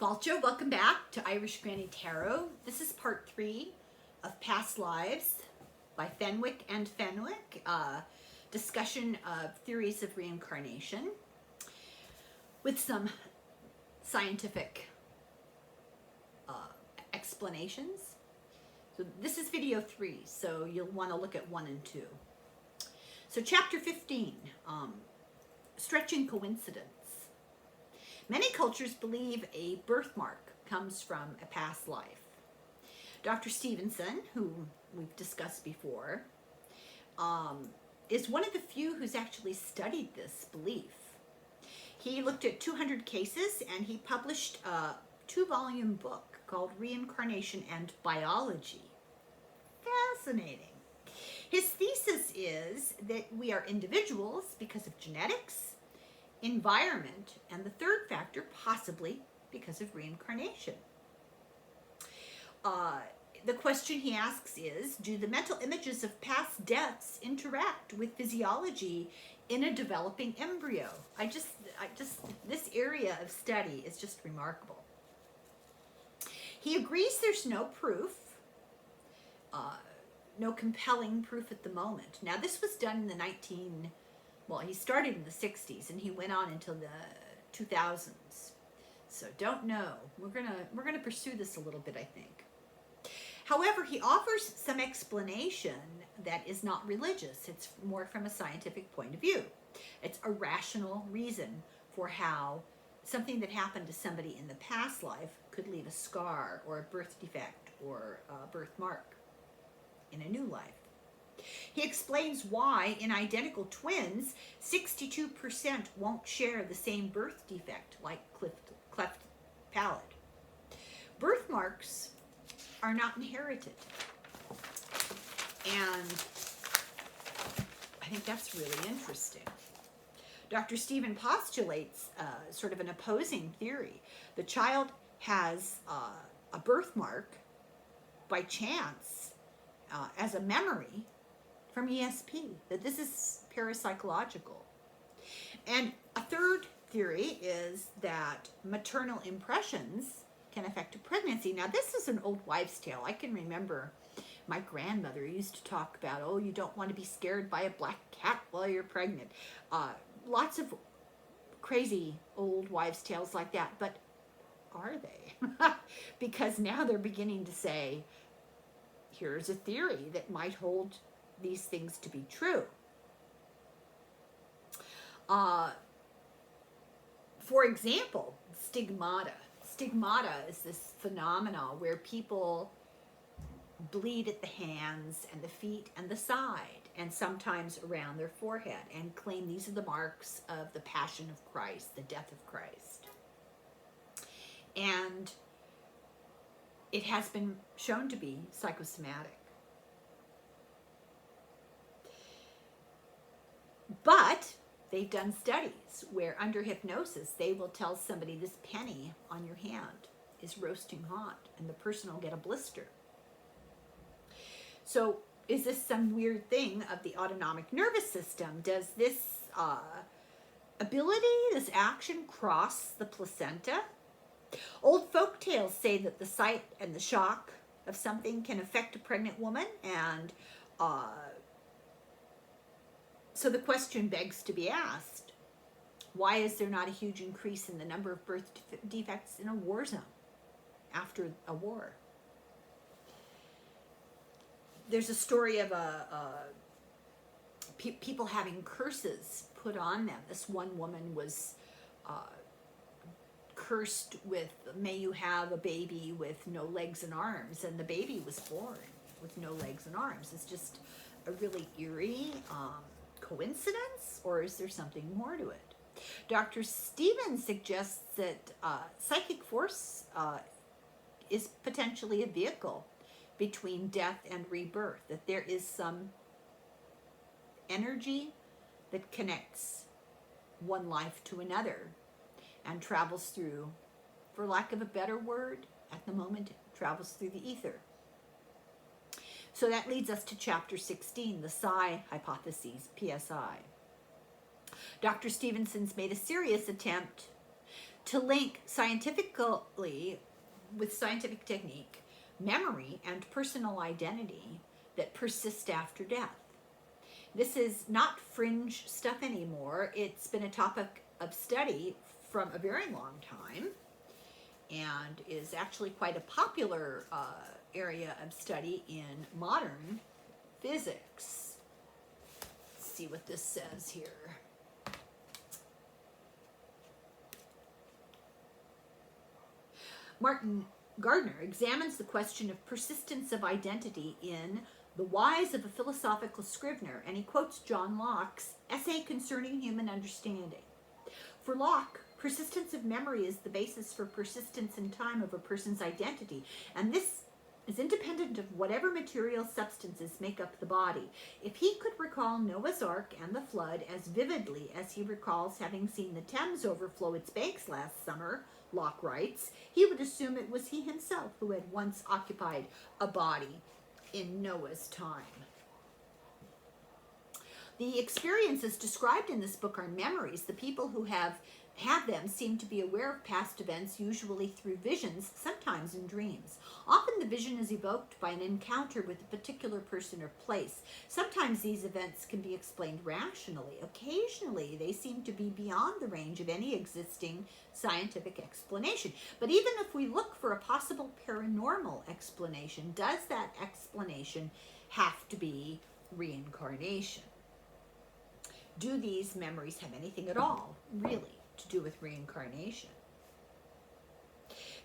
Balcho, welcome back to Irish Granny Tarot. This is part 3 of Past Lives by Fenwick and Fenwick, discussion of theories of reincarnation with some scientific explanations. So this is video 3, so you'll want to look at 1 and 2. So chapter 15, stretching coincidence. Many cultures believe a birthmark comes from a past life. Dr. Stevenson, who we've discussed before, is one of the few who's actually studied this belief. He looked at 200 cases and he published a 2-volume book called Reincarnation and Biology. Fascinating. His thesis is that we are individuals because of genetics, environment, and the third factor, possibly because of reincarnation. The question he asks is, do the mental images of past deaths interact with physiology in a developing embryo? This area of study is just remarkable. He agrees there's no proof, no compelling proof at the moment. Now, this was done in the he started in the 60s and he went on until the 2000s. So don't know. We're gonna pursue this a little bit, I think. However, he offers some explanation that is not religious. It's more from a scientific point of view. It's a rational reason for how something that happened to somebody in the past life could leave a scar or a birth defect or a birthmark in a new life. He explains why in identical twins, 62% won't share the same birth defect like cleft palate. Birthmarks are not inherited. And I think that's really interesting. Dr. Stephen postulates sort of an opposing theory. The child has a birthmark by chance as a memory from ESP, that this is parapsychological. And a third theory is that maternal impressions can affect a pregnancy. Now, this is an old wives' tale. I can remember my grandmother used to talk about, oh, you don't want to be scared by a black cat while you're pregnant. Lots of crazy old wives' tales like that, but are they? Because now they're beginning to say, here's a theory that might hold these things to be true. For example, stigmata. Stigmata is this phenomena where people bleed at the hands and the feet and the side, and sometimes around their forehead, and claim these are the marks of the passion of Christ, the death of Christ. And it has been shown to be psychosomatic. But they've done studies where under hypnosis, they will tell somebody this penny on your hand is roasting hot and the person will get a blister. So is this some weird thing of the autonomic nervous system? Does this ability, this action cross the placenta? Old folk tales say that the sight and the shock of something can affect a pregnant woman, and so the question begs to be asked, why is there not a huge increase in the number of birth defects in a war zone after a war? There's a story of people having curses put on them. This one woman was cursed with, may you have a baby with no legs and arms, and the baby was born with no legs and arms. It's just a really eerie coincidence, or is there something more to it? Dr. Stevens suggests that psychic force is potentially a vehicle between death and rebirth, that there is some energy that connects one life to another and travels through, for lack of a better word, at the moment, travels through the ether. So that leads us to chapter 16, the psi hypotheses, PSI. Dr. Stevenson's made a serious attempt to link scientifically, with scientific technique, memory and personal identity that persist after death. This is not fringe stuff anymore. It's been a topic of study from a very long time and is actually quite a popular area of study in modern physics. Let's see what this says here. Martin Gardner examines the question of persistence of identity in The Whys of a Philosophical Scrivener, and he quotes John Locke's essay concerning human understanding. For Locke, persistence of memory is the basis for persistence in time of a person's identity, and this is independent of whatever material substances make up the body. If he could recall Noah's Ark and the flood as vividly as he recalls having seen the Thames overflow its banks last summer, Locke writes, he would assume it was he himself who had once occupied a body in Noah's time. The experiences described in this book are memories. The people who have had them seem to be aware of past events, usually through visions, sometimes in dreams. Often the vision is evoked by an encounter with a particular person or place. Sometimes these events can be explained rationally. Occasionally they seem to be beyond the range of any existing scientific explanation. But even if we look for a possible paranormal explanation, does that explanation have to be reincarnation? Do these memories have anything at all, really, to do with reincarnation?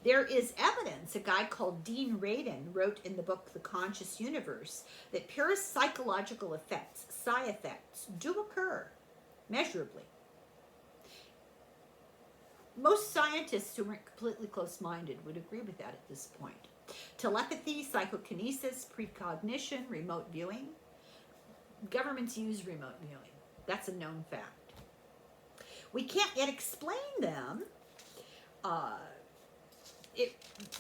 There is evidence, a guy called Dean Radin wrote in the book The Conscious Universe, that parapsychological effects, psi effects, do occur measurably. Most scientists who weren't completely close-minded would agree with that at this point. Telepathy, psychokinesis, precognition, remote viewing. Governments use remote viewing. That's a known fact. We can't yet explain them.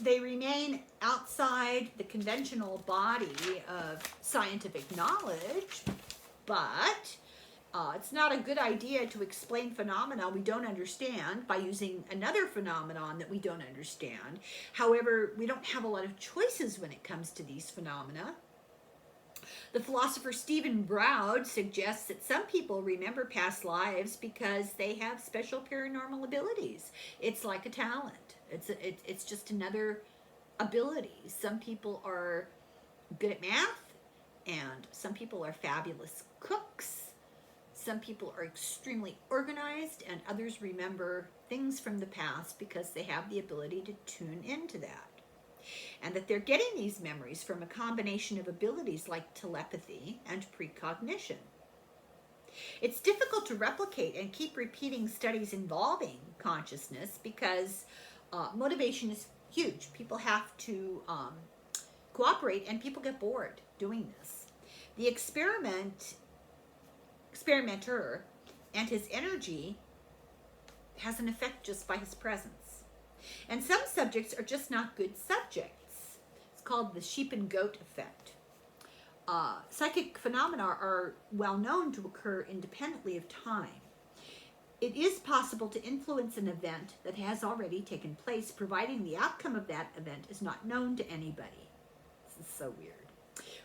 They remain outside the conventional body of scientific knowledge, but it's not a good idea to explain phenomena we don't understand by using another phenomenon that we don't understand. However, we don't have a lot of choices when it comes to these phenomena. The philosopher Stephen Browd suggests that some people remember past lives because they have special paranormal abilities. It's like a talent. It's just another ability. Some people are good at math, and some people are fabulous cooks. Some people are extremely organized, and others remember things from the past because they have the ability to tune into that. And that they're getting these memories from a combination of abilities like telepathy and precognition. It's difficult to replicate and keep repeating studies involving consciousness because motivation is huge. People have to cooperate, and people get bored doing this. The experimenter and his energy has an effect just by his presence. And some subjects are just not good subjects. It's called the sheep and goat effect. Psychic phenomena are well known to occur independently of time. It is possible to influence an event that has already taken place, providing the outcome of that event is not known to anybody. This is so weird.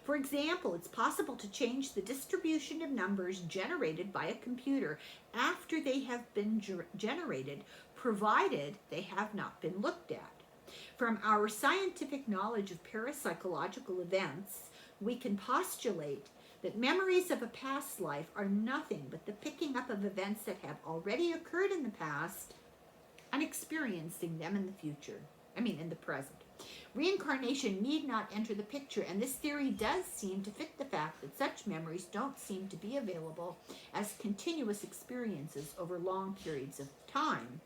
For example, it's possible to change the distribution of numbers generated by a computer after they have been generated, provided they have not been looked at. From our scientific knowledge of parapsychological events, we can postulate that memories of a past life are nothing but the picking up of events that have already occurred in the past and experiencing them in the present. Reincarnation need not enter the picture, and this theory does seem to fit the fact that such memories don't seem to be available as continuous experiences over long periods of time,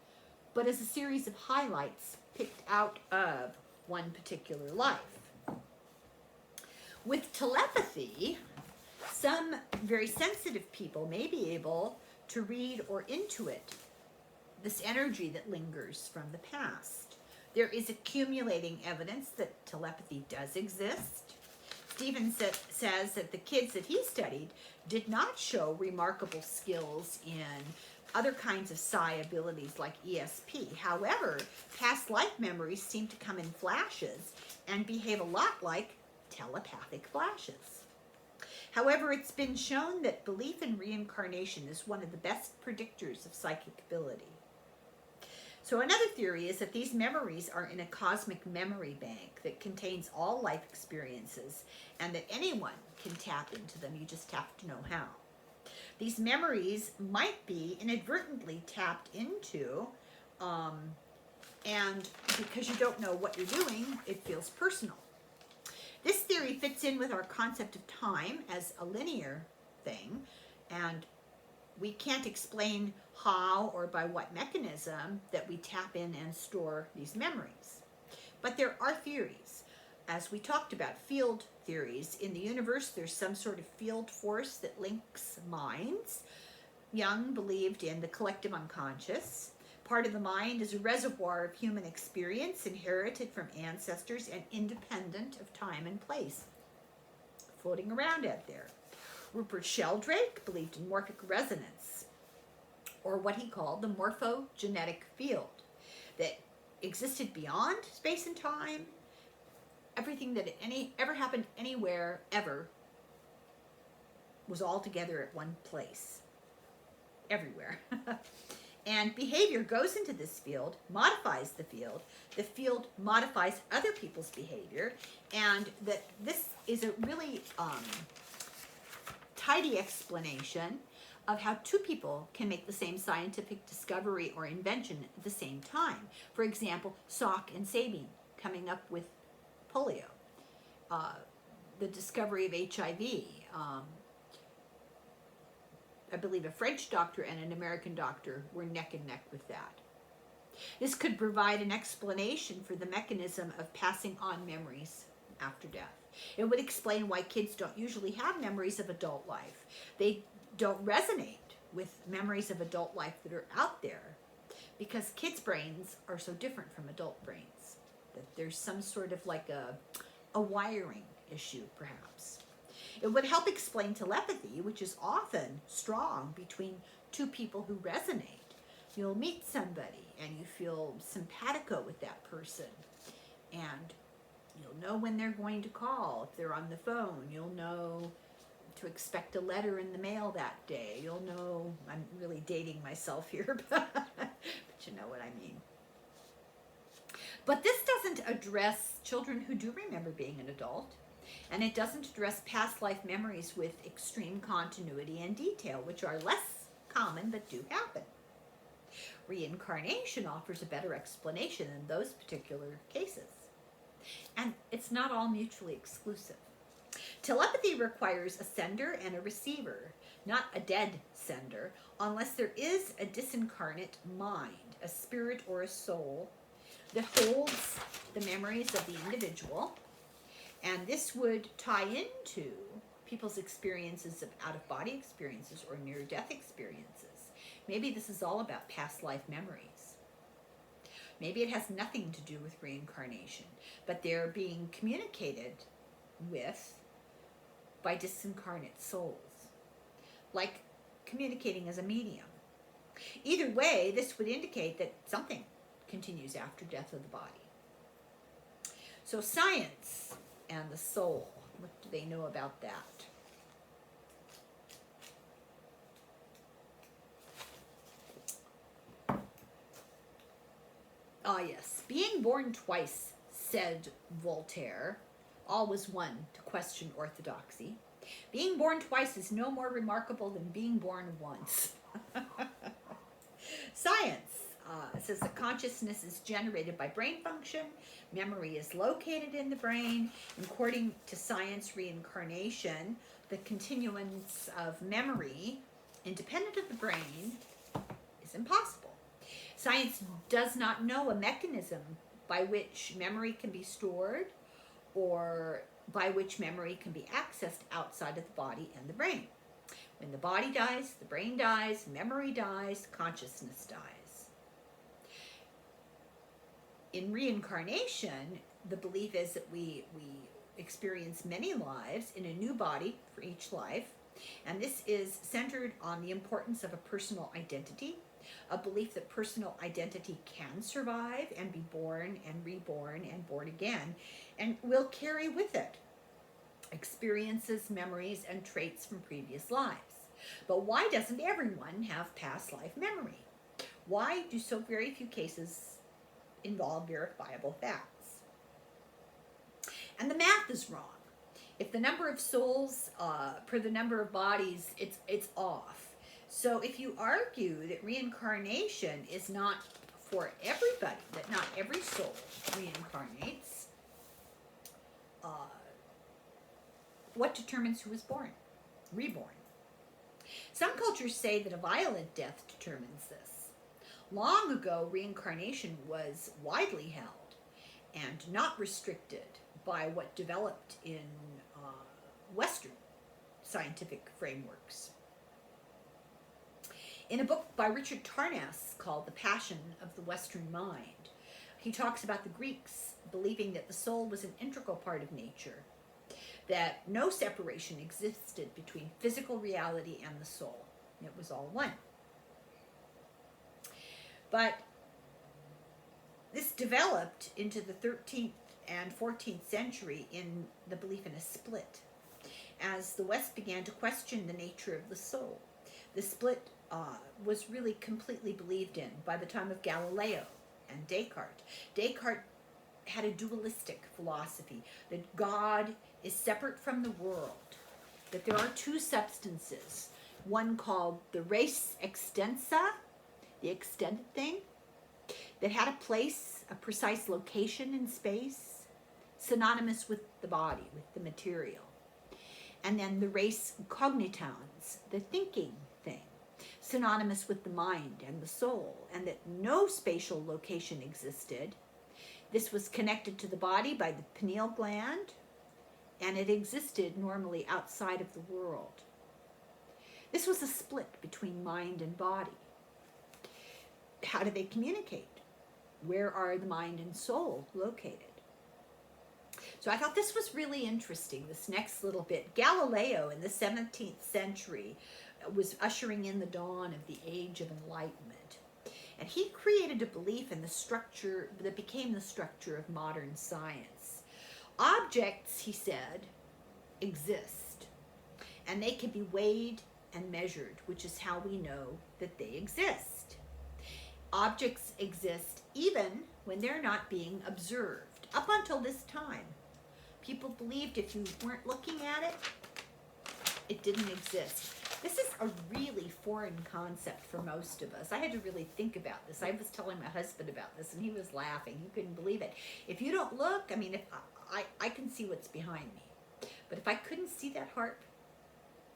but as a series of highlights picked out of one particular life. With telepathy, some very sensitive people may be able to read or intuit this energy that lingers from the past. There is accumulating evidence that telepathy does exist. Stephen says that the kids that he studied did not show remarkable skills in other kinds of psi abilities like ESP. However, past life memories seem to come in flashes and behave a lot like telepathic flashes. However, it's been shown that belief in reincarnation is one of the best predictors of psychic ability. So another theory is that these memories are in a cosmic memory bank that contains all life experiences and that anyone can tap into them. You just have to know how. These memories might be inadvertently tapped into, and because you don't know what you're doing, it feels personal. This theory fits in with our concept of time as a linear thing, and we can't explain how or by what mechanism that we tap in and store these memories. But there are theories. As we talked about, field theories. In the universe, there's some sort of field force that links minds. Jung believed in the collective unconscious. Part of the mind is a reservoir of human experience inherited from ancestors and independent of time and place, floating around out there. Rupert Sheldrake believed in morphic resonance, or what he called the morphogenetic field, that existed beyond space and time. Everything that ever happened anywhere, ever, was all together at one place, everywhere. And behavior goes into this field, modifies the field modifies other people's behavior, and that this is a really tidy explanation of how two people can make the same scientific discovery or invention at the same time. For example, Salk and Sabine coming up with polio, the discovery of HIV. I believe a French doctor and an American doctor were neck and neck with that. This could provide an explanation for the mechanism of passing on memories after death. It would explain why kids don't usually have memories of adult life. They don't resonate with memories of adult life that are out there because kids' brains are so different from adult brains. That there's some sort of like a wiring issue, perhaps. It would help explain telepathy, which is often strong between two people who resonate. You'll meet somebody and you feel simpatico with that person, and you'll know when they're going to call. If they're on the phone, you'll know to expect a letter in the mail that day. You'll know, I'm really dating myself here, but you know what I mean. But this doesn't address children who do remember being an adult, and it doesn't address past life memories with extreme continuity and detail, which are less common but do happen. Reincarnation offers a better explanation in those particular cases. And it's not all mutually exclusive. Telepathy requires a sender and a receiver, not a dead sender, unless there is a disincarnate mind, a spirit or a soul that holds the memories of the individual. And this would tie into people's experiences of out-of-body experiences or near-death experiences. Maybe this is all about past life memories. Maybe it has nothing to do with reincarnation, but they're being communicated with by disincarnate souls, like communicating as a medium. Either way, this would indicate that something continues after death of the body. So science and the soul, what do they know about that? Ah, yes. Being born twice, said Voltaire, all was one to question orthodoxy. Being born twice is no more remarkable than being born once. Science says that consciousness is generated by brain function, memory is located in the brain, and according to science, reincarnation, the continuance of memory, independent of the brain, is impossible. Science does not know a mechanism by which memory can be stored or by which memory can be accessed outside of the body and the brain. When the body dies, the brain dies, memory dies, consciousness dies. In reincarnation, the belief is that we experience many lives in a new body for each life, and this is centered on the importance of a personal identity a belief that personal identity can survive and be born and reborn and born again, and will carry with it experiences, memories, and traits from previous lives. But why doesn't everyone have past life memory? Why do so very few cases involve verifiable facts? And the math is wrong. If the number of souls per the number of bodies, it's off. So if you argue that reincarnation is not for everybody, that not every soul reincarnates, what determines who is born, reborn? Some cultures say that a violent death determines this. Long ago, reincarnation was widely held and not restricted by what developed in Western scientific frameworks. In a book by Richard Tarnas called The Passion of the Western Mind, he talks about the Greeks believing that the soul was an integral part of nature, that no separation existed between physical reality and the soul. It was all one. But this developed into the 13th and 14th century in the belief in a split, as the West began to question the nature of the soul. The split was really completely believed in by the time of Galileo and Descartes. Descartes had a dualistic philosophy, that God is separate from the world, that there are two substances, one called the res extensa, the extended thing, that had a place, a precise location in space, synonymous with the body, with the material. And then the res cognitans, the thinking thing, synonymous with the mind and the soul, and that no spatial location existed. This was connected to the body by the pineal gland, and it existed normally outside of the world. This was a split between mind and body. How do they communicate? Where are the mind and soul located? So I thought this was really interesting, this next little bit. Galileo in the 17th century was ushering in the dawn of the Age of Enlightenment. And he created a belief in the structure that became the structure of modern science. Objects, he said, exist, and they can be weighed and measured, which is how we know that they exist. Objects exist even when they're not being observed. Up until this time, people believed if you weren't looking at it, it didn't exist. This is a really foreign concept for most of us. I had to really think about this. I was telling my husband about this, and he was laughing. He couldn't believe it. If you don't look, I mean, if I can see what's behind me. But if I couldn't see that harp,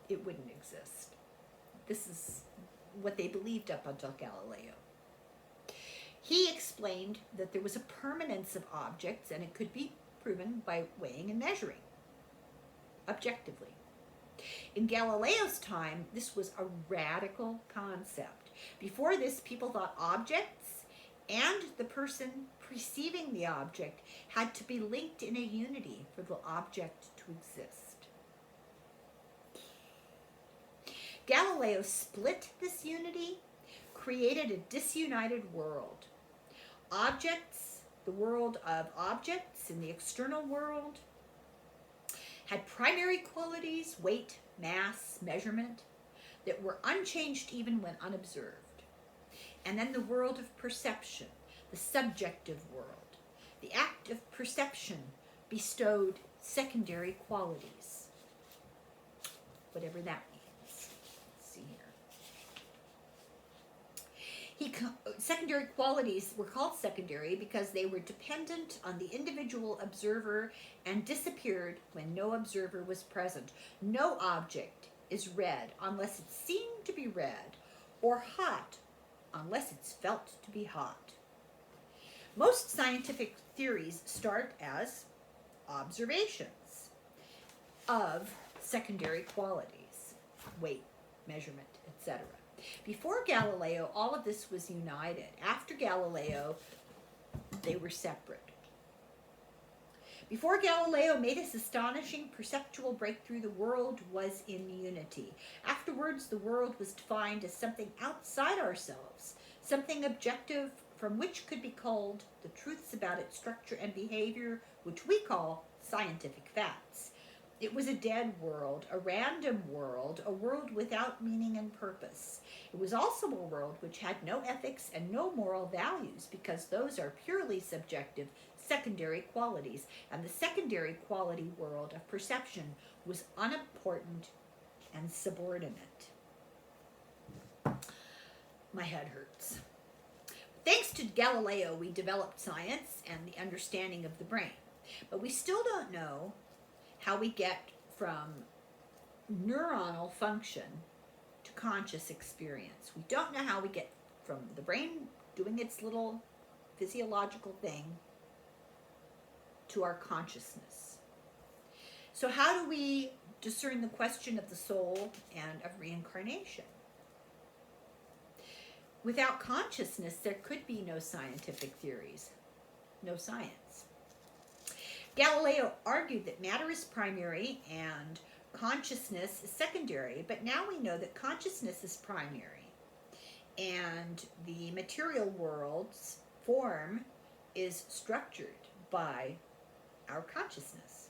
it wouldn't exist. This is what they believed up until Galileo. He explained that there was a permanence of objects, and it could be proven by weighing and measuring objectively. In Galileo's time, this was a radical concept. Before this, people thought objects and the person perceiving the object had to be linked in a unity for the object to exist. Galileo split this unity, created a disunited world. Objects, the world of objects in the external world, had primary qualities, weight, mass, measurement, that were unchanged even when unobserved. And then the world of perception, the subjective world. The act of perception bestowed secondary qualities, whatever that means. Let's see here. Secondary qualities were called secondary because they were dependent on the individual observer and disappeared when no observer was present. No object is red unless it's seen to be red, or hot unless it's felt to be hot. Most scientific theories start as observations of secondary qualities, weight, measurement, etc. Before Galileo, all of this was united. After Galileo, they were separate. Before Galileo made his astonishing perceptual breakthrough, the world was in unity. Afterwards, the world was defined as something outside ourselves, something objective from which could be culled the truths about its structure and behavior, which we call scientific facts. It was a dead world, a random world, a world without meaning and purpose. It was also a world which had no ethics and no moral values, because those are purely subjective, secondary qualities, and the secondary quality world of perception was unimportant and subordinate. My head hurts. Thanks to Galileo, we developed science and the understanding of the brain, but we still don't know how we get from neuronal function to conscious experience. We don't know how we get from the brain doing its little physiological thing to our consciousness. So how do we discern the question of the soul and of reincarnation? Without consciousness, there could be no scientific theories, no science. Galileo argued that matter is primary and consciousness is secondary, but now we know that consciousness is primary and the material world's form is structured by our consciousness.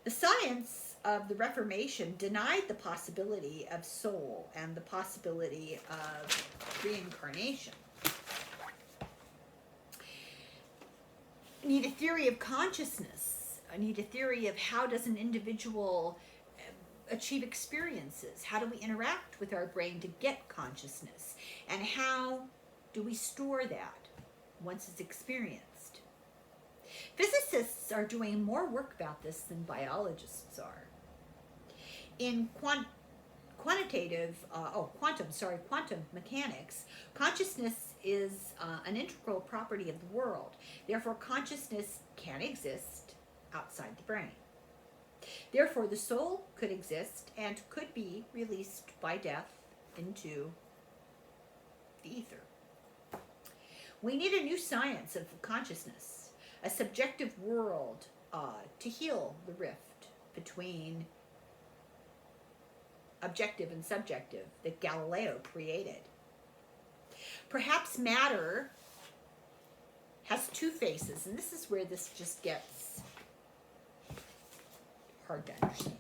The science of the Reformation denied the possibility of soul and the possibility of reincarnation. Need a theory of consciousness. I need a theory of how does an individual achieve experiences? How do we interact with our brain to get consciousness? And how do we store that once it's experienced? Physicists are doing more work about this than biologists are. In quantum mechanics, consciousness is an integral property of the world. Therefore, consciousness can exist outside the brain. Therefore, the soul could exist and could be released by death into the ether. We need a new science of consciousness, a subjective world to heal the rift between objective and subjective that Galileo created. Perhaps matter has two faces, and this is where this just gets hard to understand.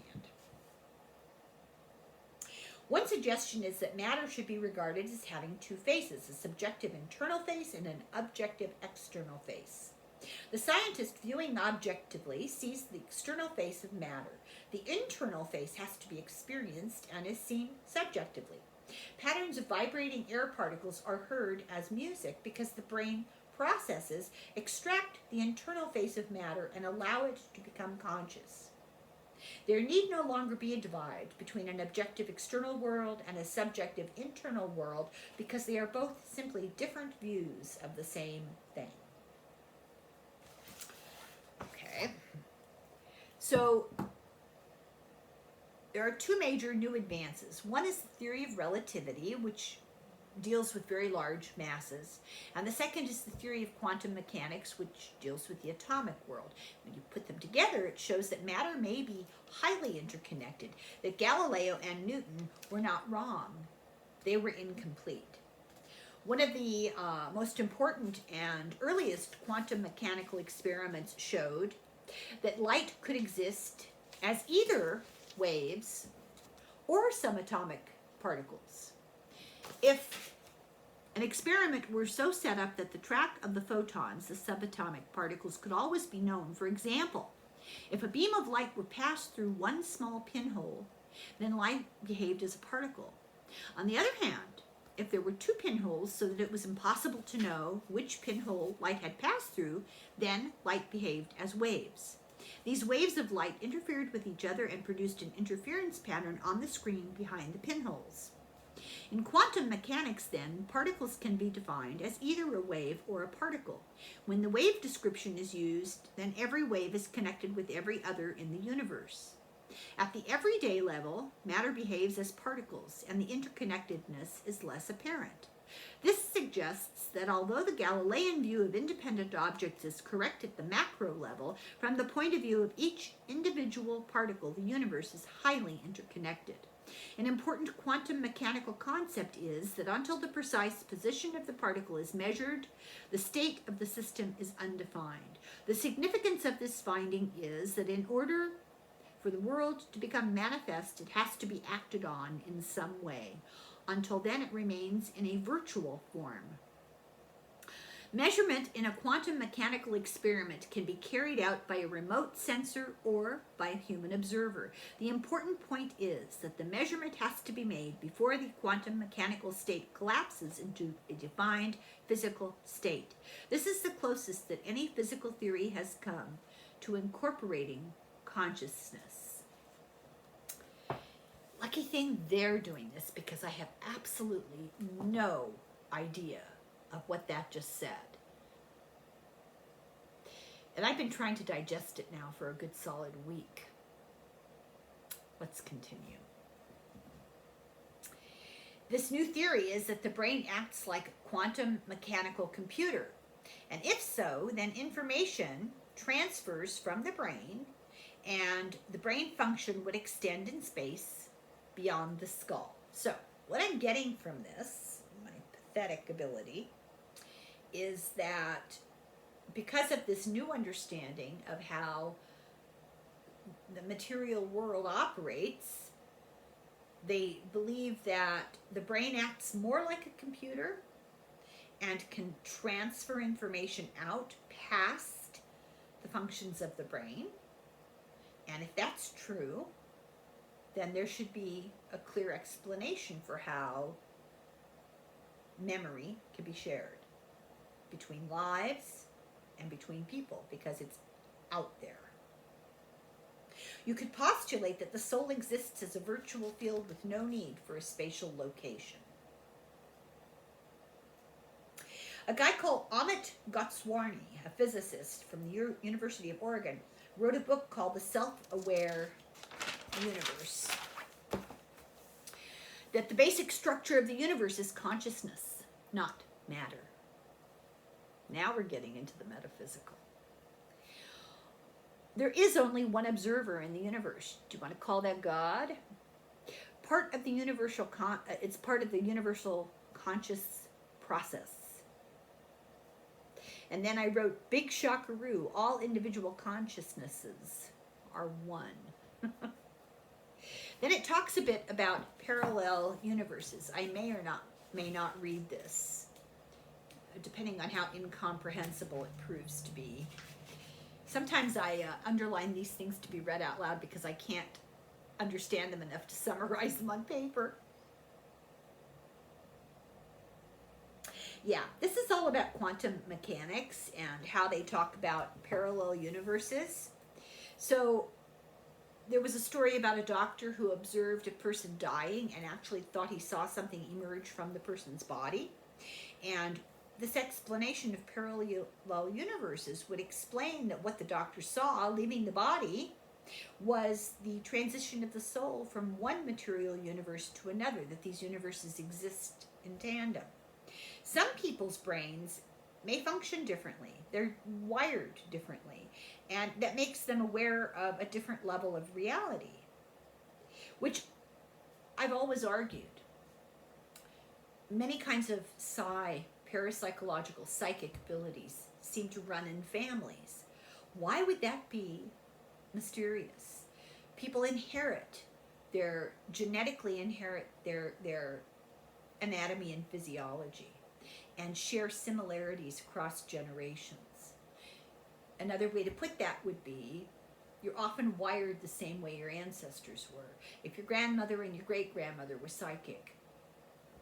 One suggestion is that matter should be regarded as having two faces, a subjective internal face and an objective external face. The scientist viewing objectively sees the external face of matter. The internal face has to be experienced and is seen subjectively. Patterns of vibrating air particles are heard as music because the brain processes extract the internal face of matter and allow it to become conscious. There need no longer be a divide between an objective external world and a subjective internal world because they are both simply different views of the same thing. Okay, so there are two major new advances. One is the theory of relativity, which deals with very large masses, and the second is the theory of quantum mechanics, which deals with the atomic world. When you put them together, it shows that matter may be highly interconnected, that Galileo and Newton were not wrong. They were incomplete. One of the most important and earliest quantum mechanical experiments showed that light could exist as either waves or subatomic particles. If an experiment were so set up that the track of the photons, the subatomic particles, could always be known, for example, if a beam of light were passed through one small pinhole, then light behaved as a particle. On the other hand, if there were two pinholes so that it was impossible to know which pinhole light had passed through, then light behaved as waves. These waves of light interfered with each other and produced an interference pattern on the screen behind the pinholes. In quantum mechanics, then, particles can be defined as either a wave or a particle. When the wave description is used, then every wave is connected with every other in the universe. At the everyday level, matter behaves as particles, and the interconnectedness is less apparent. This suggests that although the Galilean view of independent objects is correct at the macro level, from the point of view of each individual particle, the universe is highly interconnected. An important quantum mechanical concept is that until the precise position of the particle is measured, the state of the system is undefined. The significance of this finding is that in order for the world to become manifest, it has to be acted on in some way. Until then, it remains in a virtual form. Measurement in a quantum mechanical experiment can be carried out by a remote sensor or by a human observer. The important point is that the measurement has to be made before the quantum mechanical state collapses into a defined physical state. This is the closest that any physical theory has come to incorporating consciousness. Lucky thing they're doing this, because I have absolutely no idea of what that just said. And I've been trying to digest it now for a good solid week. Let's continue. This new theory is that the brain acts like a quantum mechanical computer. And if so, then information transfers from the brain, and the brain function would extend in space beyond the skull. So, what I'm getting from this, my pathetic ability, is that because of this new understanding of how the material world operates, they believe that the brain acts more like a computer and can transfer information out past the functions of the brain. And if that's true, then there should be a clear explanation for how memory can be shared between lives and between people, because it's out there. You could postulate that the soul exists as a virtual field with no need for a spatial location. A guy called Amit Goswami, a physicist from the University of Oregon, wrote a book called The Self-Aware Universe. That the basic structure of the universe is consciousness, not matter. Now we're getting into the metaphysical. There is only one observer in the universe. Do you want to call that God? It's part of the universal conscious process. And then I wrote, big shockaroo, all individual consciousnesses are one. Then it talks a bit about parallel universes. I may not read this, depending on how incomprehensible it proves to be. Sometimes I underline these things to be read out loud because I can't understand them enough to summarize them on paper. Yeah, this is all about quantum mechanics and how they talk about parallel universes. So there was a story about a doctor who observed a person dying and actually thought he saw something emerge from the person's body. And this explanation of parallel universes would explain that what the doctor saw leaving the body was the transition of the soul from one material universe to another, that these universes exist in tandem. Some people's brains may function differently. They're wired differently, and that makes them aware of a different level of reality, which I've always argued. Many kinds of parapsychological psychic abilities seem to run in families. Why would that be mysterious? People genetically inherit their anatomy and physiology, and share similarities across generations. Another way to put that would be, you're often wired the same way your ancestors were. If your grandmother and your great-grandmother were psychic,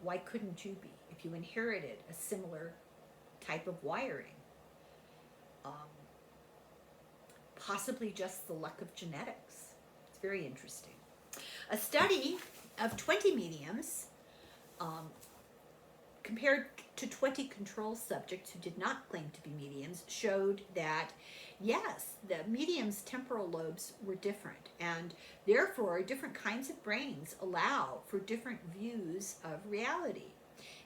why couldn't you be? If you inherited a similar type of wiring. Possibly just the luck of genetics. It's very interesting. A study of 20 mediums compared to 20 control subjects who did not claim to be mediums showed that, yes, the mediums' temporal lobes were different, and therefore different kinds of brains allow for different views of reality,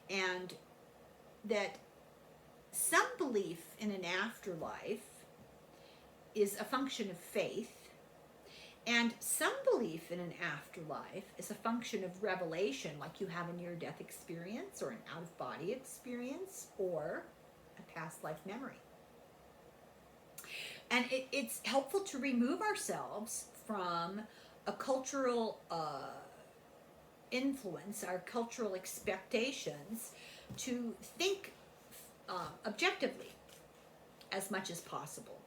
and that some belief in an afterlife is a function of faith, and some belief in an afterlife is a function of revelation, like you have a near-death experience or an out-of-body experience or a past life memory. And it's helpful to remove ourselves from a cultural influence, our cultural expectations, to think objectively as much as possible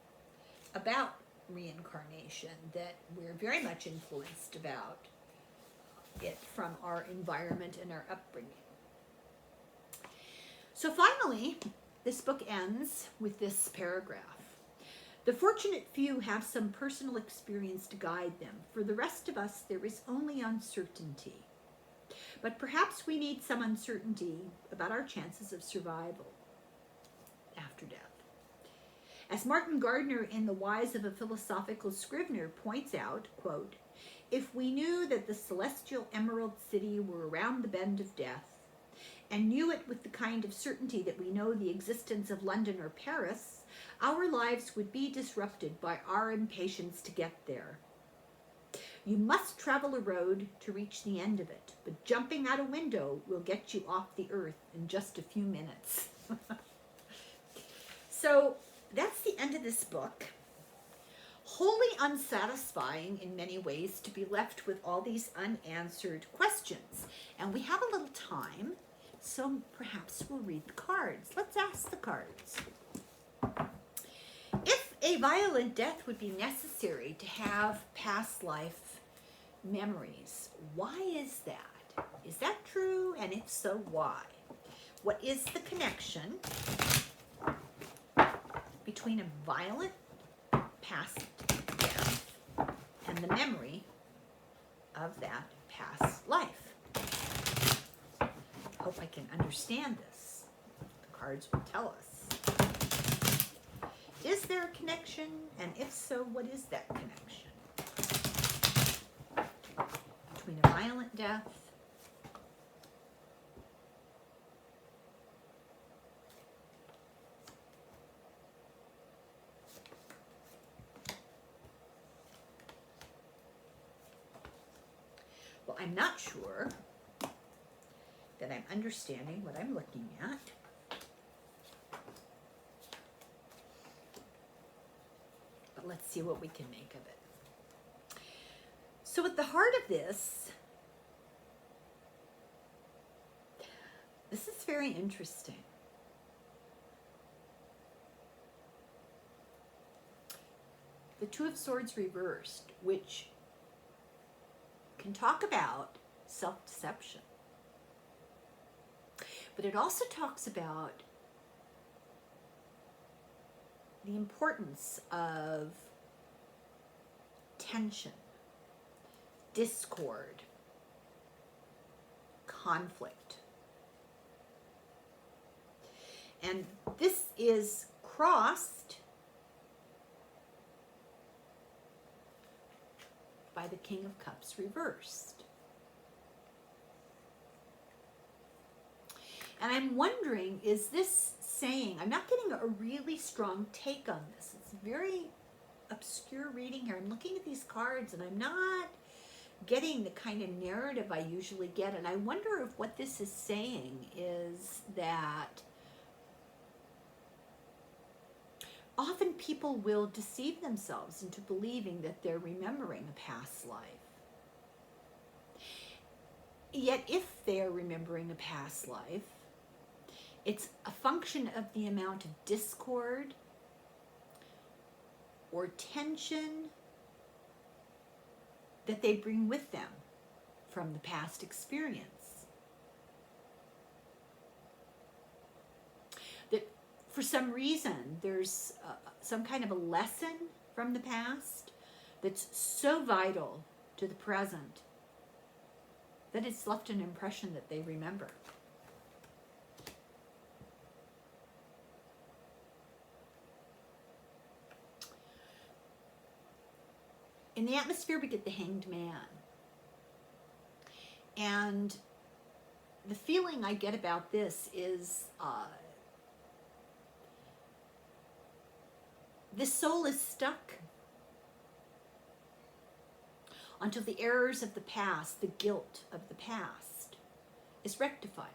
about reincarnation, that we're very much influenced about it from our environment and our upbringing. So finally, this book ends with this paragraph. The fortunate few have some personal experience to guide them. For the rest of us, there is only uncertainty. But perhaps we need some uncertainty about our chances of survival after death. As Martin Gardner in The Whys of a Philosophical Scrivener points out, quote, if we knew that the celestial Emerald City were around the bend of death, and knew it with the kind of certainty that we know the existence of London or Paris, our lives would be disrupted by our impatience to get there. You must travel a road to reach the end of it, but jumping out a window will get you off the earth in just a few minutes. So that's the end of this book. Wholly unsatisfying in many ways to be left with all these unanswered questions. And we have a little time, so perhaps we'll read the cards. Let's ask the cards. If a violent death would be necessary to have past life memories, why is that? Is that true? And if so, why? What is the connection between a violent past death and the memory of that past life? Hope I can understand this. The cards will tell us. Is there a connection? And if so, what is that connection between a violent death well, I'm not sure that I'm understanding what I'm looking at. But let's see what we can make of it. So at the heart of this is very interesting. The Two of Swords reversed, which can talk about self-deception. But it also talks about the importance of tension, discord, conflict. And this is crossed by the King of Cups reversed. And I'm wondering, is this saying, I'm not getting a really strong take on this. It's very obscure reading here. I'm looking at these cards and I'm not getting the kind of narrative I usually get. And I wonder if what this is saying is that often people will deceive themselves into believing that they're remembering a past life. Yet if they're remembering a past life, it's a function of the amount of discord or tension that they bring with them from the past experience. That for some reason there's some kind of a lesson from the past that's so vital to the present that it's left an impression that they remember. In the atmosphere, we get the Hanged Man. And the feeling I get about this is This soul is stuck until the errors of the past, the guilt of the past, is rectified.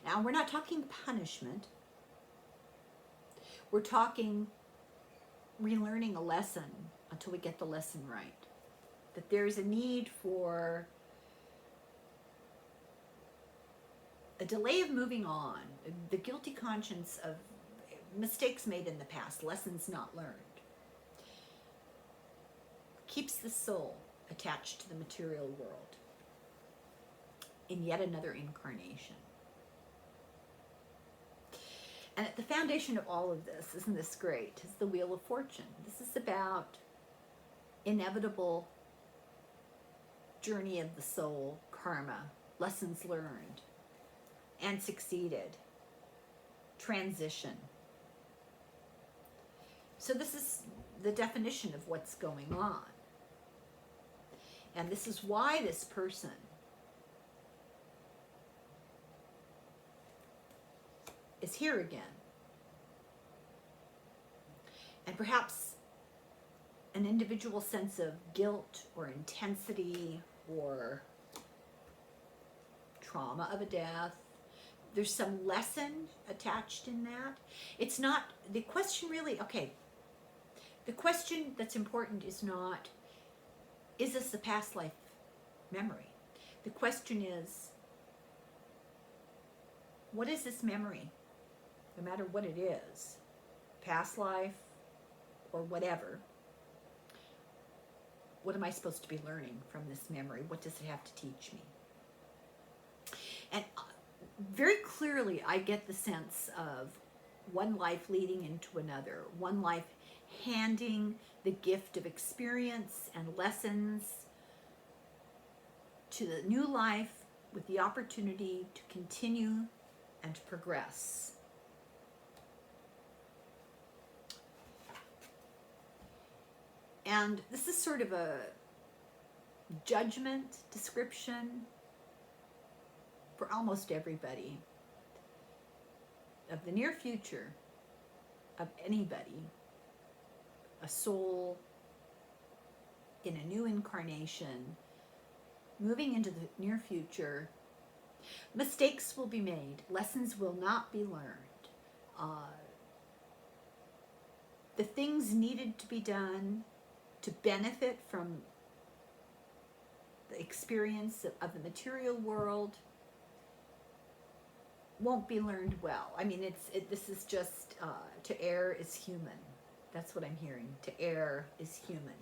Now, we're not talking punishment. We're talking relearning a lesson until we get the lesson right. That there's a need for a delay of moving on, the guilty conscience of mistakes made in the past, lessons not learned, keeps the soul attached to the material world in yet another incarnation. And at the foundation of all of this, isn't this great, is the Wheel of Fortune. This is about inevitable journey of the soul, karma, lessons learned and succeeded, transition. So this is the definition of what's going on. And this is why this person is here again. And perhaps an individual sense of guilt or intensity or trauma of a death. There's some lesson attached in that. It's not, the question really, okay, the question that's important is not, is this a past life memory? The question is, what is this memory? No matter what it is, past life or whatever, what am I supposed to be learning from this memory? What does it have to teach me? And very clearly, I get the sense of one life leading into another, one life handing the gift of experience and lessons to the new life with the opportunity to continue and progress. And this is sort of a judgment description for almost everybody of the near future of anybody, a soul in a new incarnation, moving into the near future. Mistakes will be made. Lessons will not be learned. The things needed to be done to benefit from the experience of the material world won't be learned well. I mean, this is just, to err is human. That's what I'm hearing. To err is human.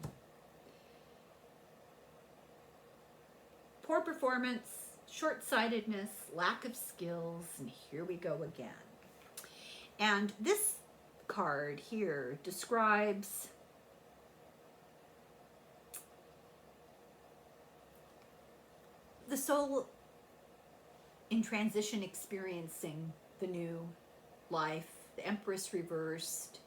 Poor performance, short-sightedness, lack of skills, and here we go again. And this card here describes the soul in transition experiencing the new life, the Empress reversed.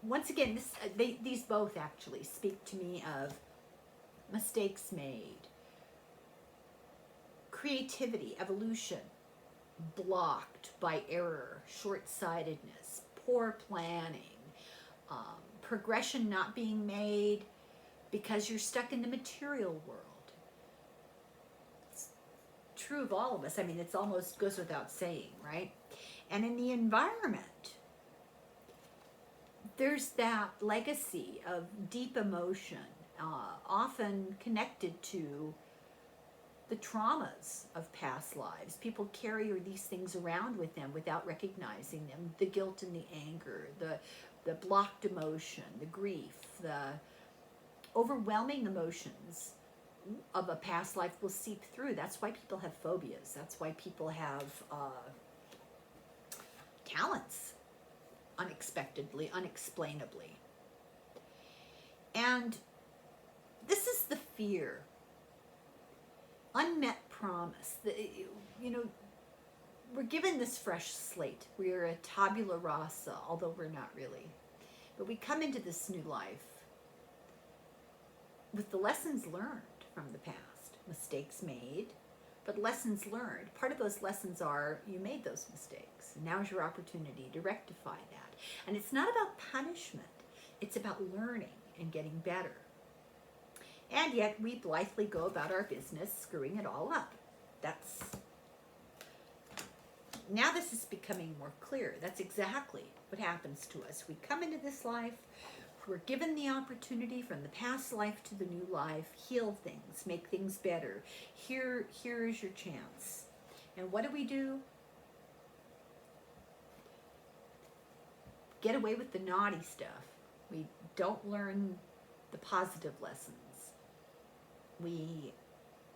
Once again, these both actually speak to me of mistakes made, creativity, evolution, blocked by error, short-sightedness, poor planning, progression not being made because you're stuck in the material world. It's true of all of us. I mean, it's almost goes without saying, right? And in the environment, there's that legacy of deep emotion, often connected to the traumas of past lives. People carry these things around with them without recognizing them. The guilt and the anger, the blocked emotion, the grief, the overwhelming emotions of a past life will seep through. That's why people have phobias. That's why people have talents unexpectedly, unexplainably. And this is the fear. Unmet promise. We're given this fresh slate. We're a tabula rasa, although we're not really. But we come into this new life with the lessons learned from the past. Mistakes made, but lessons learned. Part of those lessons are you made those mistakes. Now's your opportunity to rectify that. And it's not about punishment. It's about learning and getting better. And yet we blithely go about our business screwing it all up. Now this is becoming more clear. That's exactly what happens to us. We come into this life, we're given the opportunity from the past life to the new life, heal things, make things better. Here is your chance. And what do? Get away with the naughty stuff. We don't learn the positive lessons. We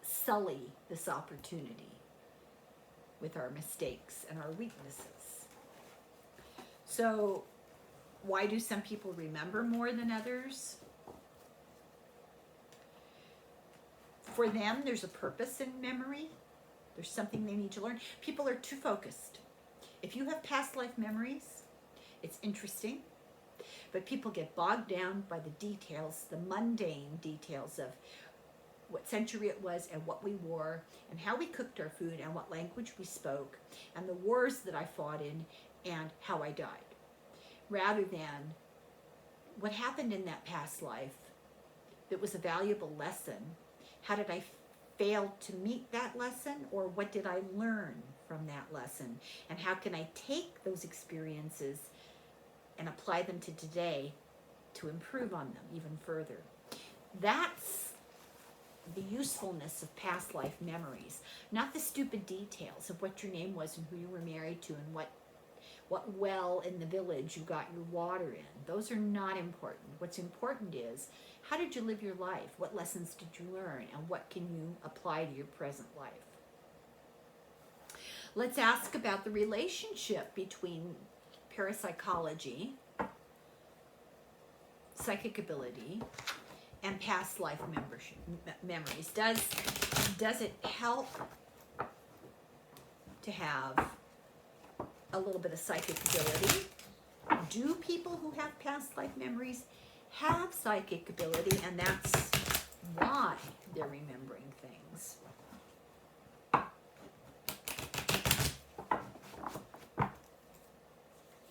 sully this opportunity with our mistakes and our weaknesses. So, why do some people remember more than others? For them, there's a purpose in memory. There's something they need to learn. People are too focused. If you have past life memories, it's interesting, but people get bogged down by the details, the mundane details of what century it was and what we wore and how we cooked our food and what language we spoke and the wars that I fought in and how I died, rather than what happened in that past life that was a valuable lesson. How did I fail to meet that lesson, or what did I learn from that lesson, and how can I take those experiences and apply them to today to improve on them even further? That's the usefulness of past life memories, not the stupid details of what your name was and who you were married to and what well in the village you got your water in. Those are not important. What's important is, how did you live your life? What lessons did you learn? And what can you apply to your present life? Let's ask about the relationship between parapsychology, psychic ability, and past life memories. Does it help to have a little bit of psychic ability? Do people who have past life memories have psychic ability, and that's why they're remembering things?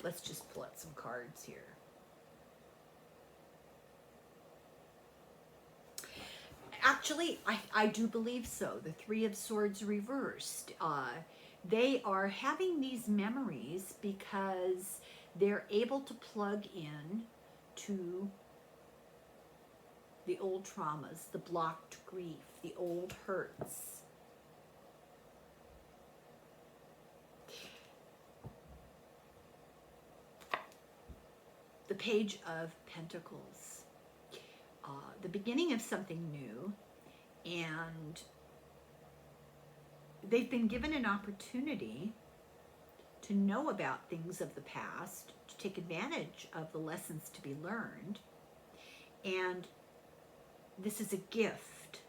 Let's just pull out some cards here. Actually, I do believe so. The Three of Swords reversed. They are having these memories because they're able to plug in to the old traumas, the blocked grief, the old hurts. The Page of Pentacles. The beginning of something new, and they've been given an opportunity to know about things of the past, to take advantage of the lessons to be learned, and this is a gift.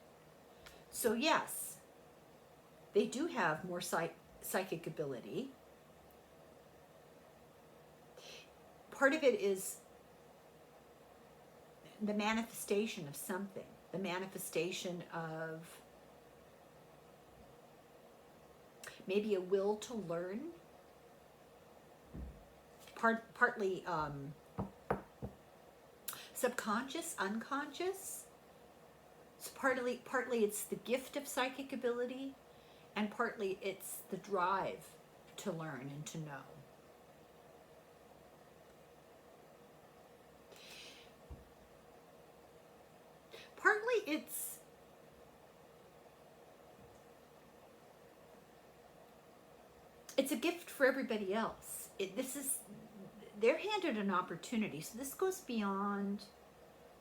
So yes, they do have more psychic ability. Part of it is the manifestation of something, the manifestation of maybe a will to learn, partly subconscious, unconscious. So partly it's the gift of psychic ability, and partly it's the drive to learn and to know. Partly it's a gift for everybody else. They're handed an opportunity, so this goes beyond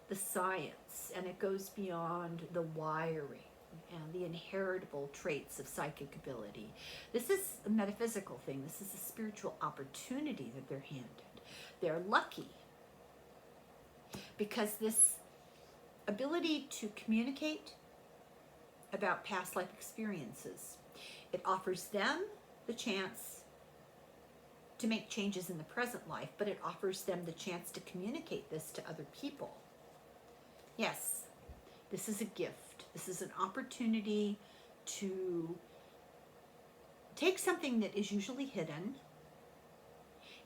the science, and it goes beyond the wiring and the inheritable traits of psychic ability. This is a metaphysical thing. This is a spiritual opportunity that they're handed. They're lucky because this ability to communicate about past life experiences, it offers them the chance to make changes in the present life, but it offers them the chance to communicate this to other people. Yes, this is a gift. This is an opportunity to take something that is usually hidden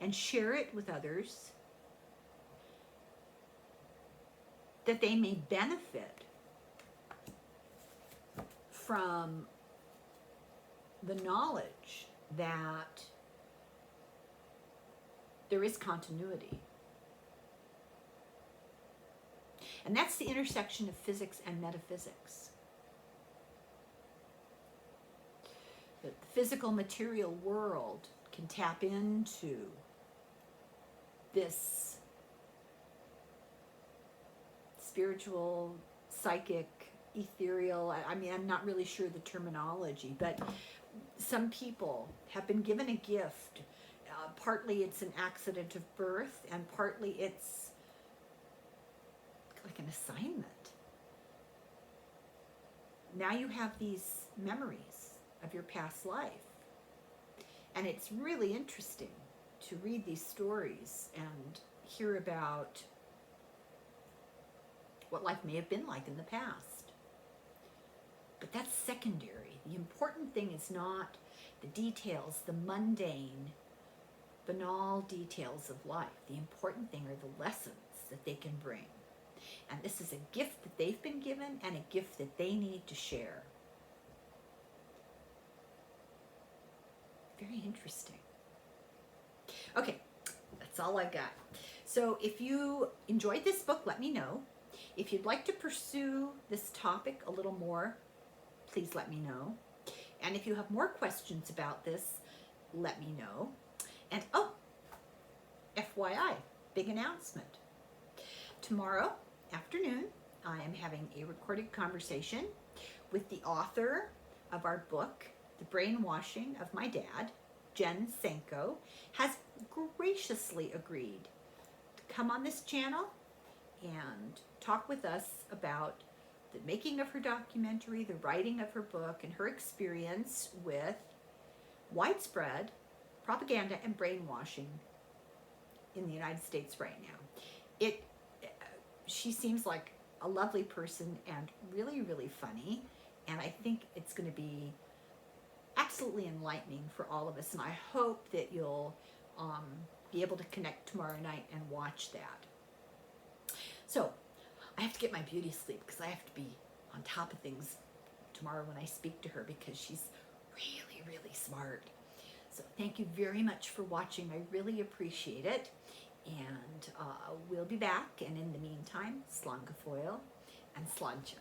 and share it with others, that they may benefit from the knowledge that there is continuity. And that's the intersection of physics and metaphysics. The physical material world can tap into this spiritual, psychic, ethereal, I mean, I'm not really sure the terminology, but some people have been given a gift. Partly it's an accident of birth, and partly it's like an assignment. Now you have these memories of your past life. And it's really interesting to read these stories and hear about what life may have been like in the past. But that's secondary. The important thing is not the details, the mundane, banal details of life. The important thing are the lessons that they can bring. And this is a gift that they've been given and a gift that they need to share. Very interesting. Okay, that's all I've got. So if you enjoyed this book, let me know. If you'd like to pursue this topic a little more, please let me know. And if you have more questions about this, let me know. And oh, FYI, big announcement. Tomorrow afternoon, I am having a recorded conversation with the author of our book, The Brainwashing of My Dad. Jen SENKO has graciously agreed to come on this channel and talk with us about the making of her documentary, the writing of her book, and her experience with widespread propaganda and brainwashing in the United States right now. She seems like a lovely person and really, really funny, and I think it's going to be absolutely enlightening for all of us, and I hope that you'll be able to connect tomorrow night and watch that. So I have to get my beauty sleep because I have to be on top of things tomorrow when I speak to her, because she's really, really smart. So thank you very much for watching. I really appreciate it. And we'll be back. And in the meantime, Slán go fóill and sláinte.